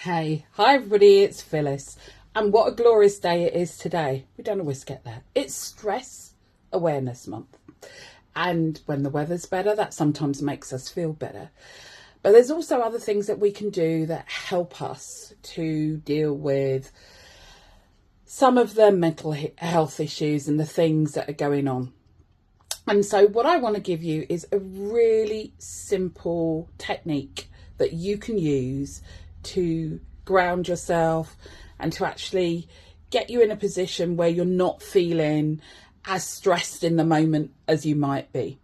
Hey, hi everybody, it's Phyllis. And what a glorious day it is today. We don't always get there. It's Stress Awareness Month. And when the weather's better, that sometimes makes us feel better. But there's also other things that we can do that help us to deal with some of the mental health issues and the things that are going on. And so what I want to give you is a really simple technique that you can use to ground yourself and to actually get you in a position where you're not feeling as stressed in the moment as you might be.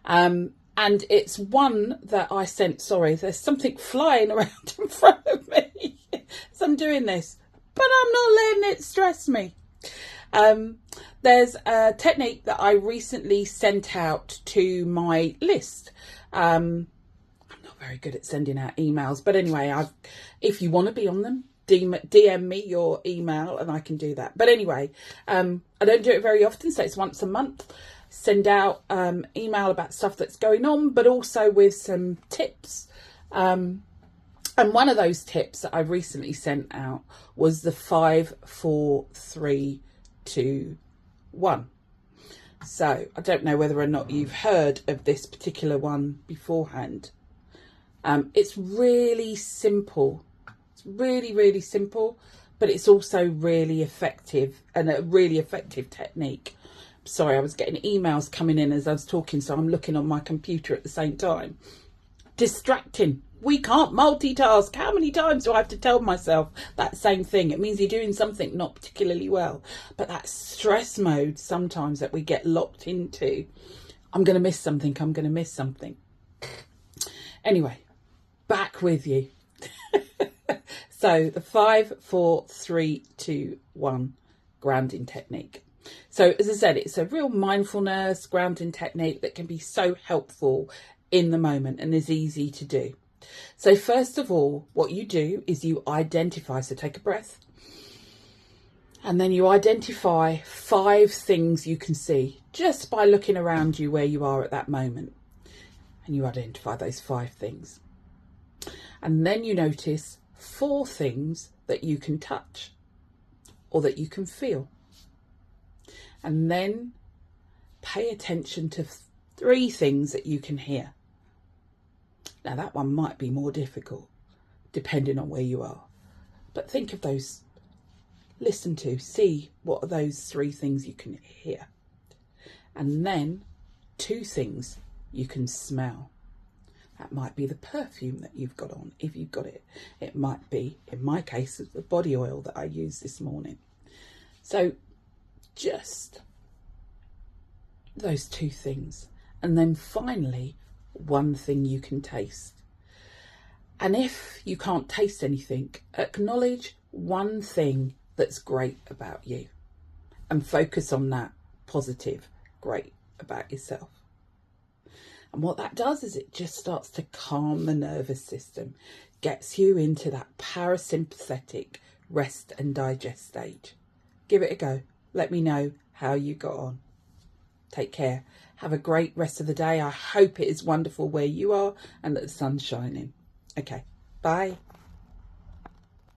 And it's one that I sent, sorry, there's something flying around in front of me as I'm doing this, but I'm not letting it stress me. There's a technique that I recently sent out to my list. I'm not very good at sending out emails, but anyway, if you want to be on them, DM me your email and I can do that. But anyway, I don't do it very often, so it's once a month. Send out email about stuff that's going on, but also with some tips. And one of those tips that I recently sent out was the 5, 4, 3, 2, 1. So I don't know whether or not you've heard of this particular one beforehand. It's really simple. It's really, really simple, but it's also really effective and a really effective technique. Sorry, I was getting emails coming in as I was talking, so I'm looking on my computer at the same time. Distracting. We can't multitask. How many times do I have to tell myself that same thing? It means you're doing something not particularly well. But that stress mode sometimes that we get locked into, I'm going to miss something, I'm going to miss something. Anyway, back with you. So the 5, 4, 3, 2, 1 grounding technique. So as I said, it's a real mindfulness grounding technique that can be so helpful in the moment and is easy to do. So first of all, what you do is you identify, so take a breath, and then you identify 5 things you can see just by looking around you where you are at that moment. And you identify those 5 things. And then you notice 4 things that you can touch or that you can feel. And then pay attention to 3 things that you can hear. Now that one might be more difficult depending on where you are. But think of those, listen to, see what are those 3 things you can hear. And then 2 things you can smell. That might be the perfume that you've got on, if you've got it. It might be, in my case, the body oil that I used this morning. So just those 2 things. And then finally, 1 thing you can taste. And if you can't taste anything, acknowledge 1 thing that's great about you and focus on that positive, great about yourself. And what that does is it just starts to calm the nervous system, gets you into that parasympathetic rest and digest stage. Give it a go. Let me know how you got on. Take care. Have a great rest of the day. I hope it is wonderful where you are and that the sun's shining. Okay, bye.